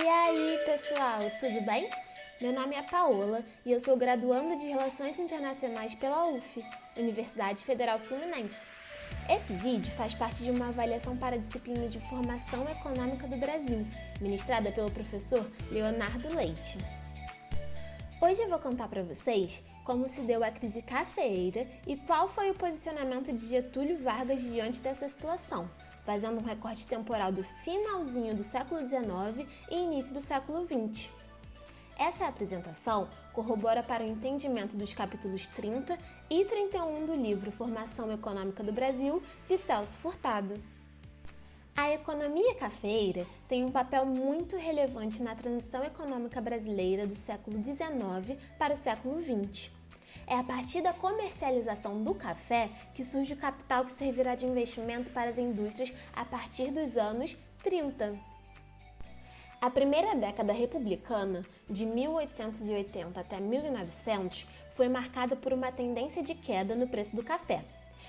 E aí, pessoal, tudo bem? Meu nome é Paola e eu sou graduanda de Relações Internacionais pela UF, Universidade Federal Fluminense. Esse vídeo faz parte de uma avaliação para a disciplina de Formação Econômica do Brasil, ministrada pelo professor Leonardo Leite. Hoje eu vou contar para vocês como se deu a crise cafeeira e qual foi o posicionamento de Getúlio Vargas diante dessa situação, fazendo um recorte temporal do finalzinho do século XIX e início do século XX. Essa apresentação corrobora para o entendimento dos capítulos 30 e 31 do livro Formação Econômica do Brasil, de Celso Furtado. A economia cafeeira tem um papel muito relevante na transição econômica brasileira do século XIX para o século XX. É a partir da comercialização do café que surge o capital que servirá de investimento para as indústrias a partir dos anos 30. A primeira década republicana, de 1880 até 1900, foi marcada por uma tendência de queda no preço do café.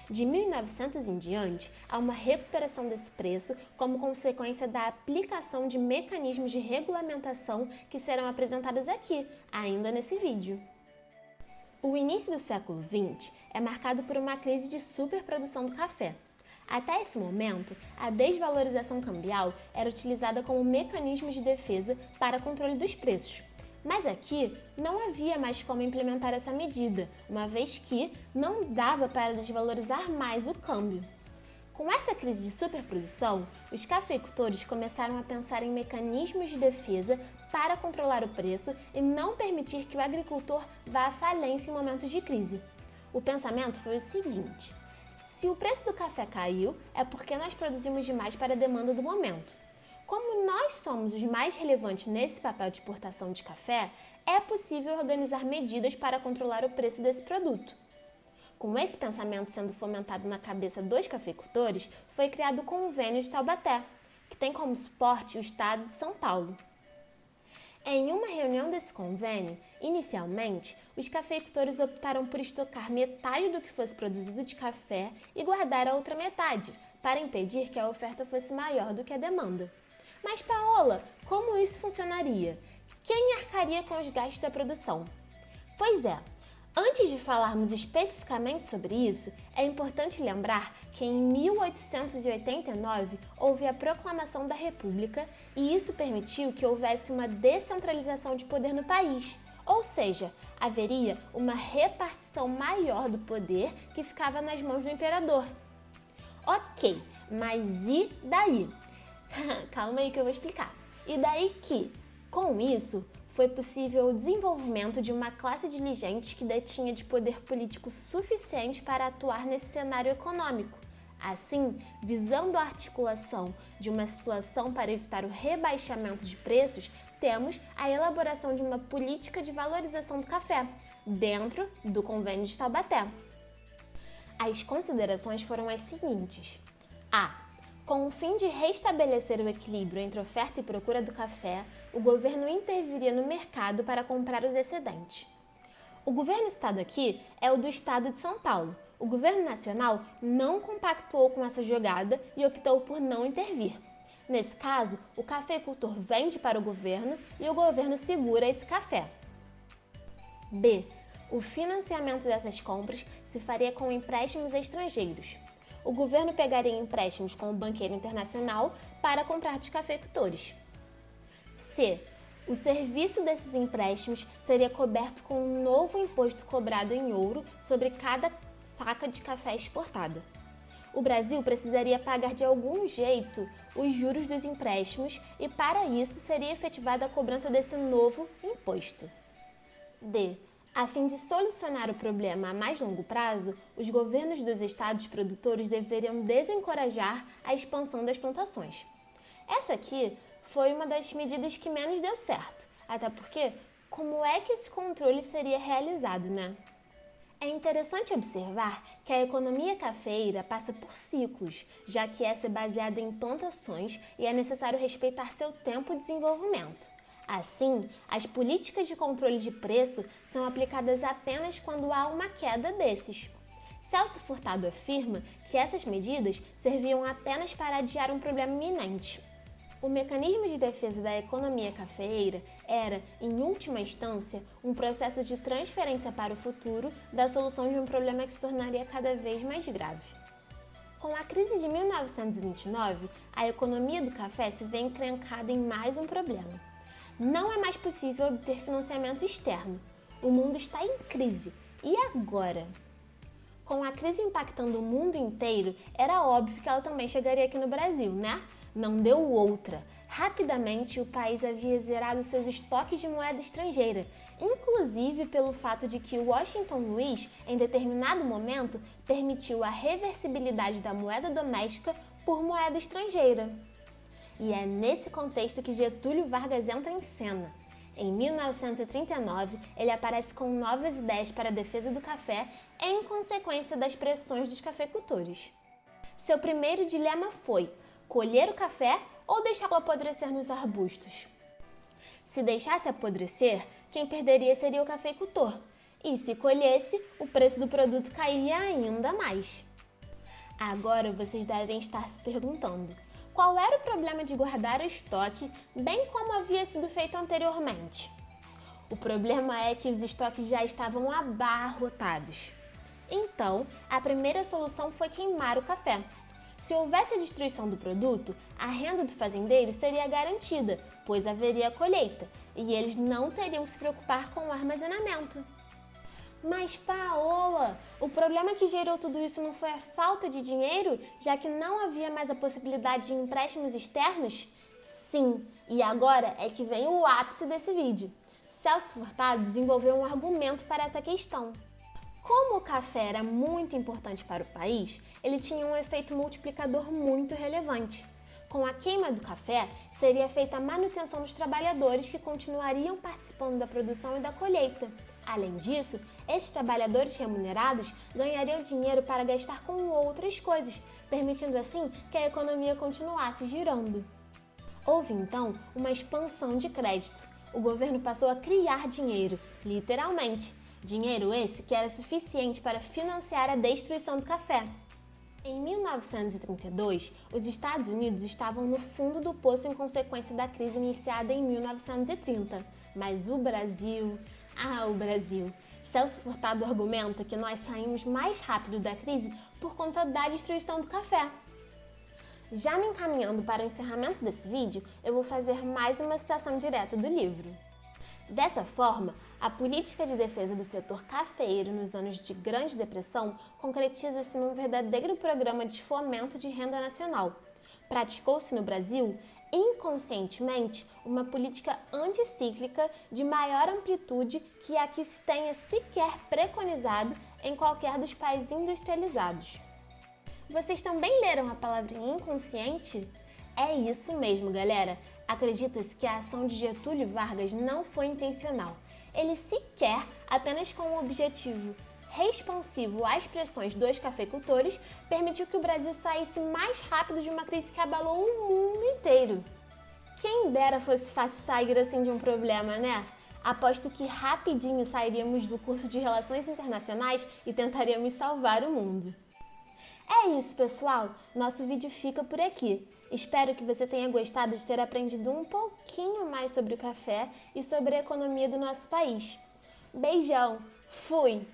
De 1900 em diante, há uma recuperação desse preço como consequência da aplicação de mecanismos de regulamentação que serão apresentados aqui, ainda nesse vídeo. O início do século XX é marcado por uma crise de superprodução do café. Até esse momento, a desvalorização cambial era utilizada como mecanismo de defesa para controle dos preços. Mas aqui não havia mais como implementar essa medida, uma vez que não dava para desvalorizar mais o câmbio. Com essa crise de superprodução, os cafeicultores começaram a pensar em mecanismos de defesa para controlar o preço e não permitir que o agricultor vá à falência em momentos de crise. O pensamento foi o seguinte: se o preço do café caiu, é porque nós produzimos demais para a demanda do momento. Como nós somos os mais relevantes nesse papel de exportação de café, é possível organizar medidas para controlar o preço desse produto. Com esse pensamento sendo fomentado na cabeça dos cafeicultores, foi criado o Convênio de Taubaté, que tem como suporte o Estado de São Paulo. Em uma reunião desse convênio, inicialmente, os cafeicultores optaram por estocar metade do que fosse produzido de café e guardar a outra metade, para impedir que a oferta fosse maior do que a demanda. Mas, Paola, como isso funcionaria? Quem arcaria com os gastos da produção? Pois é, antes de falarmos especificamente sobre isso, é importante lembrar que em 1889 houve a Proclamação da República e isso permitiu que houvesse uma descentralização de poder no país, ou seja, haveria uma repartição maior do poder que ficava nas mãos do imperador. Ok, mas e daí? Calma aí que eu vou explicar. E daí que, com isso, foi possível o desenvolvimento de uma classe dirigente que detinha de poder político suficiente para atuar nesse cenário econômico. Assim, visando a articulação de uma situação para evitar o rebaixamento de preços, temos a elaboração de uma política de valorização do café, dentro do Convênio de Taubaté. As considerações foram as seguintes: A. Com o fim de restabelecer o equilíbrio entre oferta e procura do café, o governo interviria no mercado para comprar os excedentes. O governo citado aqui é o do estado de São Paulo. O governo nacional não compactuou com essa jogada e optou por não intervir. Nesse caso, o cafeicultor vende para o governo e o governo segura esse café. B. O financiamento dessas compras se faria com empréstimos estrangeiros. O governo pegaria empréstimos com o banqueiro internacional para comprar dos cafeicultores. C. O serviço desses empréstimos seria coberto com um novo imposto cobrado em ouro sobre cada saca de café exportada. O Brasil precisaria pagar de algum jeito os juros dos empréstimos e, para isso, seria efetivada a cobrança desse novo imposto. D. A fim de solucionar o problema a mais longo prazo, os governos dos estados produtores deveriam desencorajar a expansão das plantações. Essa aqui foi uma das medidas que menos deu certo, até porque como é que esse controle seria realizado, né? É interessante observar que a economia cafeeira passa por ciclos, já que essa é baseada em plantações e é necessário respeitar seu tempo de desenvolvimento. Assim, as políticas de controle de preço são aplicadas apenas quando há uma queda desses. Celso Furtado afirma que essas medidas serviam apenas para adiar um problema iminente. O mecanismo de defesa da economia cafeeira era, em última instância, um processo de transferência para o futuro da solução de um problema que se tornaria cada vez mais grave. Com a crise de 1929, a economia do café se vê encrencada em mais um problema. Não é mais possível obter financiamento externo. O mundo está em crise. E agora? Com a crise impactando o mundo inteiro, era óbvio que ela também chegaria aqui no Brasil, né? Não deu outra. Rapidamente, o país havia zerado seus estoques de moeda estrangeira, inclusive pelo fato de que Washington Luiz, em determinado momento, permitiu a reversibilidade da moeda doméstica por moeda estrangeira. E é nesse contexto que Getúlio Vargas entra em cena. Em 1939, ele aparece com novas ideias para a defesa do café em consequência das pressões dos cafeicultores. Seu primeiro dilema foi colher o café ou deixá-lo apodrecer nos arbustos. Se deixasse apodrecer, quem perderia seria o cafeicultor, e se colhesse, o preço do produto cairia ainda mais. Agora vocês devem estar se perguntando: qual era o problema de guardar o estoque, bem como havia sido feito anteriormente? O problema é que os estoques já estavam abarrotados. Então, a primeira solução foi queimar o café. Se houvesse a destruição do produto, a renda do fazendeiro seria garantida, pois haveria colheita, e eles não teriam que se preocupar com o armazenamento. Mas, Paola, o problema que gerou tudo isso não foi a falta de dinheiro, já que não havia mais a possibilidade de empréstimos externos? Sim, e agora é que vem o ápice desse vídeo. Celso Furtado desenvolveu um argumento para essa questão. Como o café era muito importante para o país, ele tinha um efeito multiplicador muito relevante. Com a queima do café, seria feita a manutenção dos trabalhadores que continuariam participando da produção e da colheita. Além disso, esses trabalhadores remunerados ganhariam dinheiro para gastar com outras coisas, permitindo assim que a economia continuasse girando. Houve então uma expansão de crédito. O governo passou a criar dinheiro, literalmente. Dinheiro esse que era suficiente para financiar a destruição do café. Em 1932, os Estados Unidos estavam no fundo do poço em consequência da crise iniciada em 1930. Mas o Brasil... o Brasil! Celso Furtado argumenta que nós saímos mais rápido da crise por conta da destruição do café. Já me encaminhando para o encerramento desse vídeo, eu vou fazer mais uma citação direta do livro. Dessa forma, a política de defesa do setor cafeeiro nos anos de Grande Depressão concretiza-se num verdadeiro programa de fomento de renda nacional. Praticou-se no Brasil, inconscientemente, uma política anticíclica de maior amplitude que a que se tenha sequer preconizado em qualquer dos países industrializados. Vocês também leram a palavrinha inconsciente? É isso mesmo, galera! Acredita-se que a ação de Getúlio Vargas não foi intencional. Ele sequer, apenas com o objetivo responsivo às pressões dos cafeicultores, permitiu que o Brasil saísse mais rápido de uma crise que abalou o mundo inteiro. Quem dera fosse fácil sair assim de um problema, né? Aposto que rapidinho sairíamos do curso de Relações Internacionais e tentaríamos salvar o mundo. É isso, pessoal! Nosso vídeo fica por aqui. Espero que você tenha gostado de ter aprendido um pouquinho mais sobre o café e sobre a economia do nosso país. Beijão! Fui!